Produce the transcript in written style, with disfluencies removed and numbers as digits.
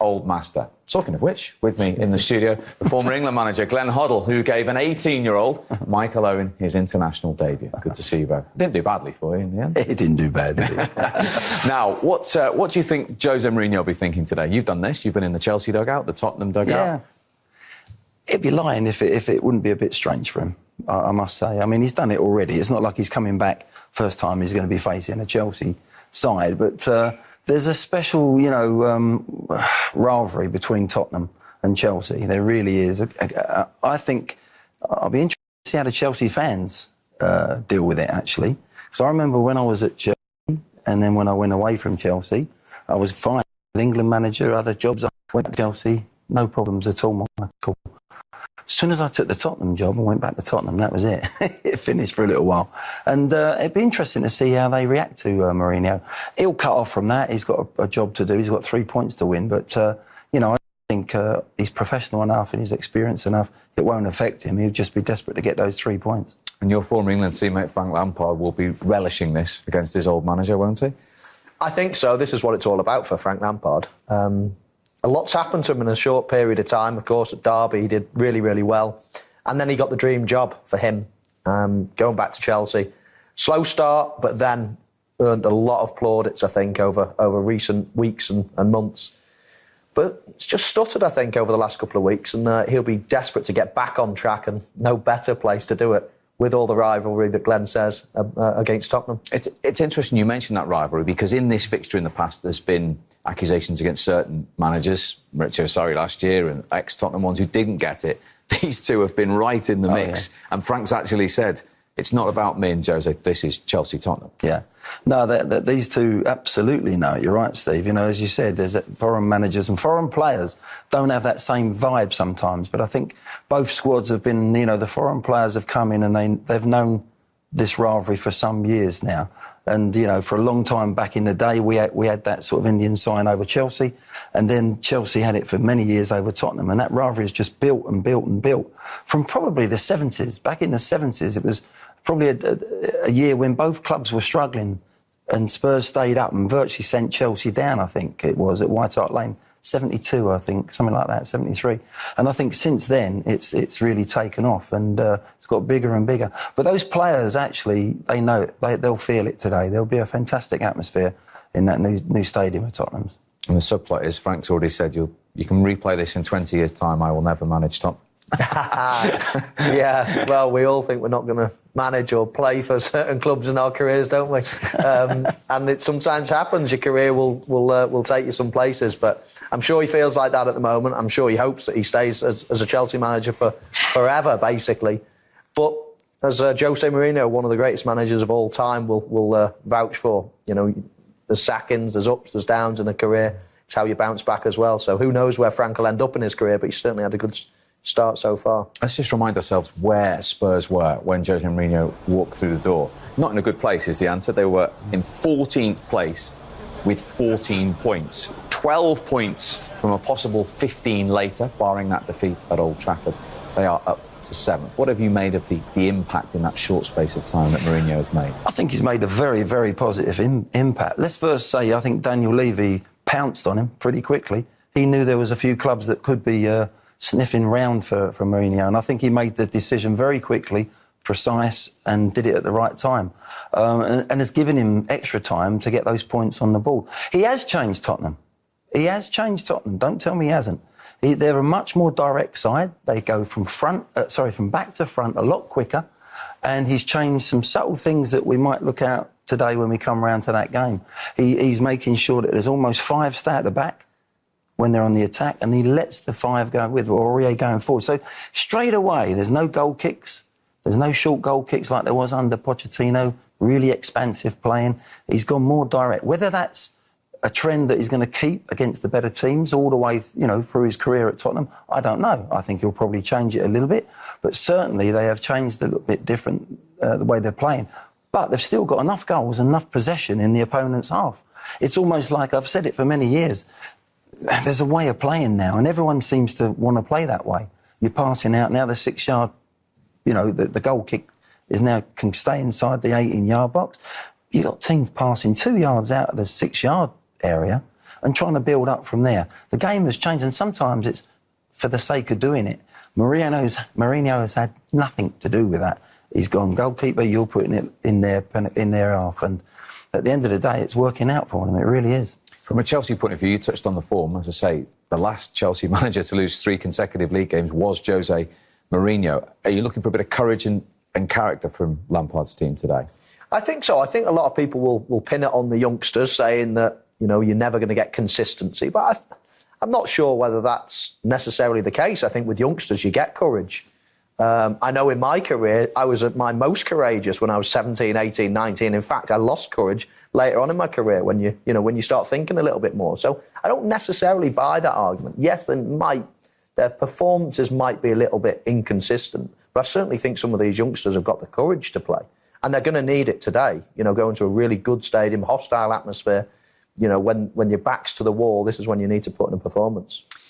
old master. Talking of which, with me in the studio, the former England manager, Glenn Hoddle, who gave an 18-year-old, Michael Owen, his international debut. Good to see you both. Didn't do badly for you in the end. It didn't do bad, did it? Now, what do you think Jose Mourinho will be thinking today? You've done this. You've been in the Chelsea dugout, the Tottenham dugout. Yeah. It'd be lying if it wouldn't be a bit strange for him, I must say. I mean, he's done it already. It's not like he's coming back first time he's going to be facing a Chelsea side, but there's a special, rivalry between Tottenham and Chelsea. There really is. I think I'll be interested to see how the Chelsea fans deal with it, actually. So I remember when I was at Chelsea, and then when I went away from Chelsea, I was fine with England manager, other jobs. I went to Chelsea, no problems at all, Michael. As soon as I took the Tottenham job and went back to Tottenham, that was it. It finished for a little while. And it'd be interesting to see how they react to Mourinho. He'll cut off from that. He's got a job to do. He's got 3 points to win. But, I think he's professional enough and he's experienced enough. It won't affect him. He'll just be desperate to get those 3 points. And your former England teammate, Frank Lampard, will be relishing this against his old manager, won't he? I think so. This is what it's all about for Frank Lampard. A lot's happened to him in a short period of time. Of course, at Derby, he did really, really well. And then he got the dream job for him, going back to Chelsea. Slow start, but then earned a lot of plaudits, I think, over recent weeks and months. But it's just stuttered, I think, over the last couple of weeks, and he'll be desperate to get back on track, and no better place to do it with all the rivalry that Glenn says against Tottenham. It's interesting you mentioned that rivalry, because in this fixture in the past there's been accusations against certain managers, Maurizio Sarri last year and ex-Tottenham ones who didn't get it. These two have been right in the mix. Yeah. And Frank's actually said, it's not about me and Jose, this is Chelsea-Tottenham. Yeah. No, these two absolutely know. You're right, Steve. As you said, there's foreign managers and foreign players don't have that same vibe sometimes. But I think both squads have been, the foreign players have come in and they've known this rivalry for some years now. And, for a long time back in the day, we had that sort of Indian sign over Chelsea. And then Chelsea had it for many years over Tottenham. And that rivalry has just built and built and built. From probably the 70s. Back in the 70s, it was probably a year when both clubs were struggling and Spurs stayed up and virtually sent Chelsea down, I think it was, at White Hart Lane. 72, I think, something like that, 73. And I think since then, it's really taken off and it's got bigger and bigger. But those players, actually, they know it. They'll feel it today. There'll be a fantastic atmosphere in that new stadium at Tottenham's. And the subplot is, Frank's already said, you can replay this in 20 years' time, I will never manage Tottenham. Yeah, well, we all think we're not going to manage or play for certain clubs in our careers, don't we? And it sometimes happens. Your career will take you some places, but I'm sure he feels like that at the moment. I'm sure he hopes that he stays as a Chelsea manager for forever, basically. But as Jose Mourinho, one of the greatest managers of all time, will vouch for, there's sackings, there's ups, there's downs in a career. It's how you bounce back as well. So who knows where Frank will end up in his career, but he's certainly had a good start so far. Let's just remind ourselves where Spurs were when Jose Mourinho walked through the door. Not in a good place is the answer. They were in 14th place with 14 points. 12 points from a possible 15 later, barring that defeat at Old Trafford. They are up to 7th. What have you made of the impact in that short space of time that Mourinho has made? I think he's made a very, very positive impact. Let's first say I think Daniel Levy pounced on him pretty quickly. He knew there was a few clubs that could be sniffing round for Mourinho, and I think he made the decision very quickly, precise, and did it at the right time, and has given him extra time to get those points on the board. He has changed Tottenham. Don't tell me he hasn't. They're a much more direct side. They go from back to front a lot quicker, and he's changed some subtle things that we might look at today when we come round to that game. He's making sure that there's almost 5 stay at the back when they're on the attack, and he lets the 5 go with Aurier going forward. So straight away, there's no goal kicks. There's no short goal kicks like there was under Pochettino, really expansive playing. He's gone more direct. Whether that's a trend that he's going to keep against the better teams all the way, through his career at Tottenham, I don't know. I think he'll probably change it a little bit. But certainly they have changed a little bit different the way they're playing. But they've still got enough goals, enough possession in the opponent's half. It's almost like, I've said it for many years, there's a way of playing now, and everyone seems to want to play that way. You're passing out now, the 6-yard, the goal kick can stay inside the 18-yard box. You've got teams passing 2 yards out of the 6-yard area, and trying to build up from there. The game has changed, and sometimes it's for the sake of doing it. Mourinho has had nothing to do with that. He's gone, goalkeeper, you're putting it in their half, and at the end of the day, it's working out for them. It really is. From a Chelsea point of view, you touched on the form. As I say, the last Chelsea manager to lose 3 consecutive league games was Jose Mourinho. Are you looking for a bit of courage and character from Lampard's team today? I think so. I think a lot of people will pin it on the youngsters, saying that, you know, you're never going to get consistency. But I'm not sure whether that's necessarily the case. I think with youngsters, you get courage. I know in my career, I was at my most courageous when I was 17, 18, 19. In fact, I lost courage later on in my career when you start thinking a little bit more. So I don't necessarily buy that argument. Yes, their performances might be a little bit inconsistent, but I certainly think some of these youngsters have got the courage to play. And they're going to need it today. You know, going to a really good stadium, hostile atmosphere. You know, when your back's to the wall, this is when you need to put in a performance.